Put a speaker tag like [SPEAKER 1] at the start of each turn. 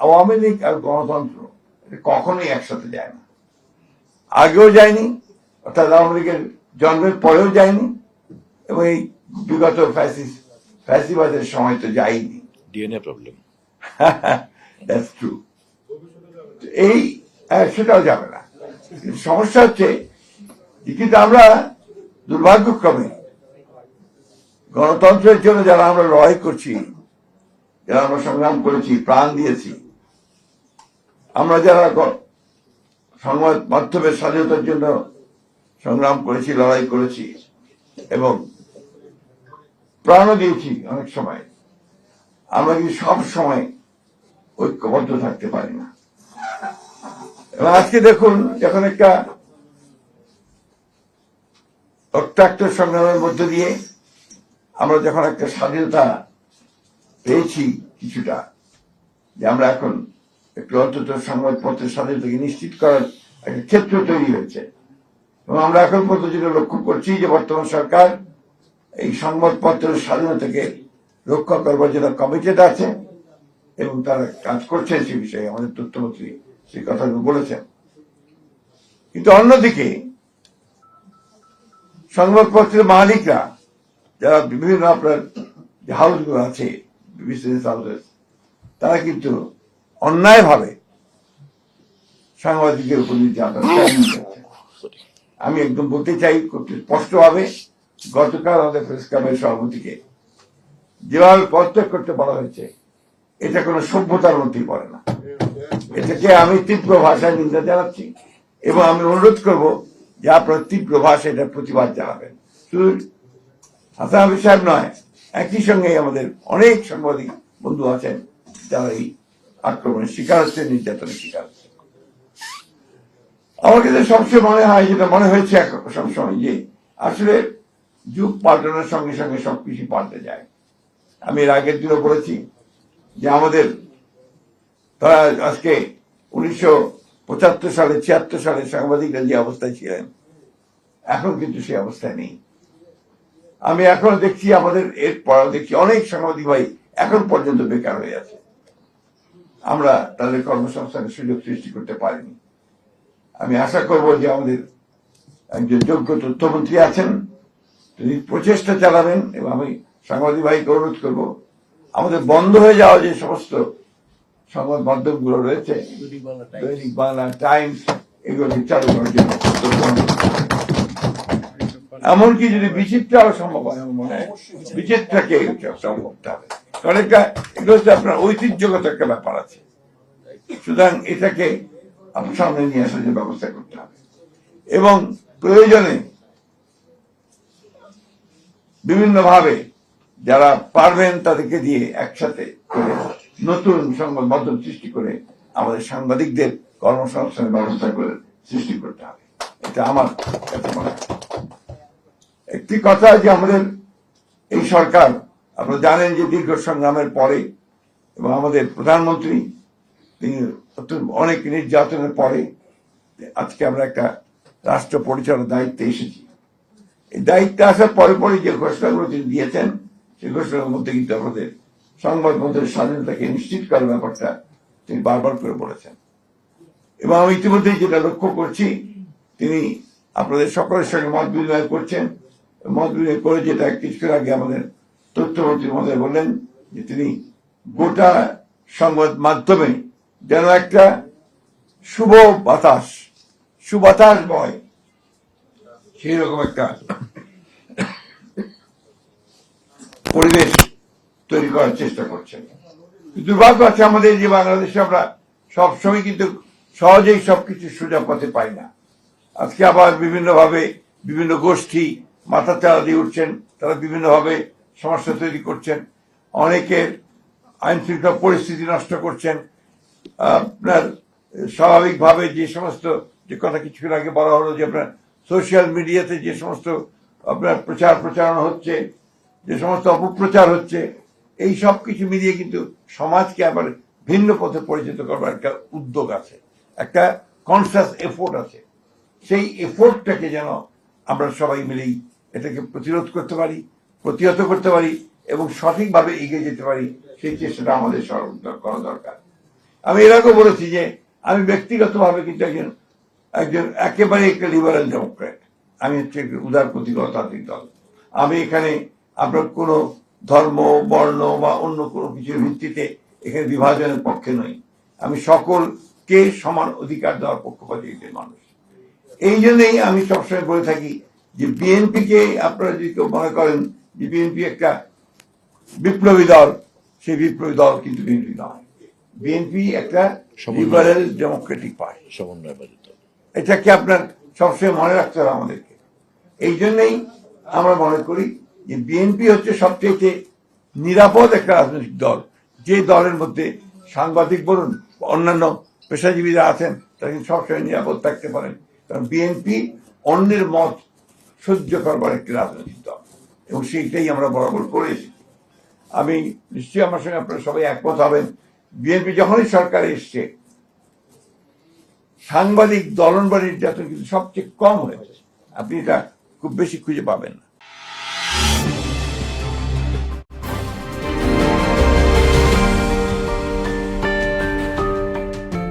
[SPEAKER 1] আওয়ামী লীগ আর গণতন্ত্র কখনোই একসাথে যায় না, আগেও যায়নি, অর্থাৎ আওয়ামী লীগের জন্মের পরেও যায়নি, এবং এই বিগত ফ্যাসিবাদের সময় তো যায়নি।
[SPEAKER 2] DNA problem,
[SPEAKER 1] that's true. এই সেটাও যাবে না। সমস্যা হচ্ছে কিন্তু আমরা দুর্ভাগ্যক্রমে গণতন্ত্রের জন্য যারা আমরা লড়াই করছি, যারা আমরা সংগ্রাম করেছি, প্রাণ দিয়েছি, আমরা যারা সংবাদ মাধ্যমের স্বাধীনতার জন্য সংগ্রাম করেছি, লড়াই করেছি এবং প্রাণও দিয়েছি অনেক সময়, আমরা কিন্তু সব সময় ঐক্যবদ্ধ থাকতে পারি না। এবং আজকে দেখুন, যখন একটা রক্তাক্ত সংগ্রামের মধ্য দিয়ে আমরা যখন একটা স্বাধীনতা পেয়েছি কিছুটা, যে আমরা এখন একটু অন্তত সংবাদপত্রের স্বাধীনতাকে নিশ্চিত করার একটা ক্ষেত্র তৈরি হয়েছে, এবং আমরা এখন পর্যন্ত যেটা লক্ষ্য করছি যে বর্তমান সরকার এই সংবাদপত্রের স্বাধীনতাকে রক্ষা করবার জন্য কমিটেড আছে এবং তারা কাজ করছেন সে বিষয়ে। আমাদের তথ্যমন্ত্রী সেই কথাগুলো বলেছেন। কিন্তু অন্যদিকে সংবাদপত্রের মালিকরা, যারা বিভিন্ন আপনার যে হাউসগুলো আছে, বিজনেস হাউসেস, তারা কিন্তু অন্যায়ভাবে সাংবাদিকের উপর নির্যাতন চালিয়ে। আমি একদম বলতে চাই স্পষ্টভাবে, গতকাল আমাদের প্রেস ক্লাবের সভাপতিকে যেভাবে পদত্যাগ করতে বলা হয়েছে, এটা কোনো সভ্যতার মধ্যেই পড়ে না। এটাকে আমি তীব্র ভাষায় নিন্দা জানাচ্ছি এবং আমি অনুরোধ করব যে আপনারা তীব্র ভাষায় এটার প্রতিবাদ জানাবেন। শুধু হাসান হাফিজ সাহেব নয়, একই সঙ্গে আমাদের অনেক সাংবাদিক বন্ধু আছেন যারা এই আক্রমণের শিকার হচ্ছে, নির্যাতনের শিকার হচ্ছে। আমার কাছে সবচেয়ে মনে হয়, যেটা মনে হয়েছে সবসময়, যে আসলে যুগ পাল্টানোর সঙ্গে সঙ্গে সবকিছু পাল্টে যায়। আমি এর আগের দিনও বলেছি যে আমাদের তারা আজকে 1975 সালে 76 সালে সাংবাদিকরা যে অবস্থায় ছিলেন, এখন কিন্তু সেই অবস্থায় নেই। আমি এখন দেখছি আমাদের এরপর দেখছি অনেক সাংবাদিক ভাই এখন পর্যন্ত বেকার হয়ে আছে। আমরা তাদের কর্মসংস্থানের সুযোগ সৃষ্টি করতে পারিনি। আমি আশা করব যে আমাদের একজন যোগ্য তথ্যমন্ত্রী আছেন, তিনি প্রচেষ্টা চালাবেন, এবং আমি সাংবাদিক ভাইকে অনুরোধ করব আমাদের বন্ধ হয়ে যাওয়া যে সমস্ত সংবাদ মাধ্যমগুলো রয়েছে, দৈনিক বাংলা, টাইমস, এগুলোকে চালু করার জন্য, এমনকি যদি বিচিত্রাও সম্ভব হয়, আমার মনে হয় বিচিত্রাকে সম্ভব হবে, কারণ এগুলো হচ্ছে আপনার ঐতিহ্যগত একটা ব্যাপার আছে। সুতরাং এটাকে আপনার সামনে নিয়ে আসার যে ব্যবস্থা করতে হবে, এবং প্রয়োজনে বিভিন্নভাবে যারা পারবেন তাদেরকে দিয়ে একসাথে করে নতুন সংবাদ মাধ্যম সৃষ্টি করে আমাদের সাংবাদিকদের কর্মসংস্থানের ব্যবস্থা করে সৃষ্টি করতে হবে। এটা আমার কাছে মনে হয়। একটি কথা, যে আমাদের এই সরকার, আপনারা জানেন যে দীর্ঘ সংগ্রামের পরে এবং আমাদের প্রধানমন্ত্রী তিনি অনেক নির্যাতনের পরে আজকে আমরা একটা রাষ্ট্র পরিচালনার দায়িত্বে এসেছি। এই দায়িত্বে আসার পরে পরে যে ঘোষণাগুলো তিনি দিয়েছেন, সেই ঘোষণার মধ্যে কিন্তু আমাদের সংবাদ মাধ্যমের স্বাধীনতাকে নিশ্চিত করার ব্যাপারটা তিনি বারবার করে বলেছেন। এবং আমি ইতিমধ্যেই যেটা লক্ষ্য করছি, তিনি আপনাদের সকলের সঙ্গে মত বিনিময় করছেন। মত বিনিময় করে যেটা কিছুক্ষণ আগে আমাদের তথ্যমন্ত্রী মহোদয় বললেন, যে তিনি গোটা সংবাদ মাধ্যমে যেন একটা সুবাতাস বয়, সেই রকম একটা পরিবেশ তৈরি করার চেষ্টা করছেন। দুর্ভাগ্য আছে আমাদের যে বাংলাদেশে আমরা সবসময় কিন্তু সহজেই সবকিছু সোজা পথে পাই না। আজকে আবার বিভিন্নভাবে বিভিন্ন গোষ্ঠী মাথা চাড়া দিয়ে উঠছেন, তারা বিভিন্নভাবে সমস্যা তৈরি করছেন, অনেকের আইন শৃঙ্খলা পরিস্থিতি নষ্ট করছেন। আপনার স্বাভাবিকভাবে যে সমস্ত, যে কথা কিছুক্ষণ আগে বলা হলো, যে আপনার সোশ্যাল মিডিয়াতে যে সমস্ত আপনার প্রচারণা হচ্ছে, যে সমস্ত অপপ্রচার হচ্ছে, এই সব কিছু মিলিয়ে কিন্তু সমাজকে আবার ভিন্ন পথে পরিচিত করবার একটা উদ্যোগ আছে, একটা কনসাস এফোর্ট আছে। সেই এফোর্টটাকে যেন আমরা সবাই মিলেই এটাকে প্রতিরোধ করতে পারি, প্রতিহত করতে পারি এবং সঠিকভাবে এগিয়ে যেতে পারি, সেই চেষ্টাটা আমাদের করা দরকার। আমি এর আগেও বলেছি যে আমি ব্যক্তিগতভাবে কিন্তু একজন একজন একেবারে একটা লিবারেল ডেমোক্র্যাট। আমি হচ্ছে একটা উদারপন্থী গণতান্ত্রিক দল। আমি এখানে আপনার কোনো ধর্ম, বর্ণ বা অন্য কোনো কিছুর ভিত্তিতে এখানে বিভাজনের পক্ষে নই। আমি সকলকে সমান অধিকার দেওয়ার পক্ষপাতী একজন মানুষ। এই জন্যই আমি সবসময় বলে থাকি যে বিএনপিকে আপনারা যদি কেউ মনে করেন যে বিএনপি একটা বিপ্লবী দল, সেই বিপ্লবী দল কিন্তু বিএনপি নয়। বিএনপি একটা লিবারেল ডেমোক্রেটিক পার্টি,
[SPEAKER 2] সমন্বয়বাদী।
[SPEAKER 1] এটাকে আপনার সবসময় মনে রাখতে হবে আমাদেরকে। এই জন্যই আমরা মনে করি যে বিএনপি হচ্ছে সবচেয়ে নিরাপদ একটা রাজনৈতিক দল, যে দলের মধ্যে সাংবাদিক বলুন অন্যান্য পেশাজীবীরা আছেন তারা কিন্তু সবসময় নিরাপদ থাকতে পারেন, কারণ বিএনপি অন্যের মত সহ্য করবার একটি রাজনৈতিক দল, এবং সেইটাই আমরা বরাবর করে এসেছি। আমি নিশ্চয়ই আমার সঙ্গে আপনারা সবাই একমত হবেন, বিএনপি যখনই সরকারে এসছে সাংবাদিক দলনবাড়ির নির্যাতন কিন্তু সবচেয়ে কম হয়েছে। আপনি এটা খুব বেশি খুঁজে পাবেন না।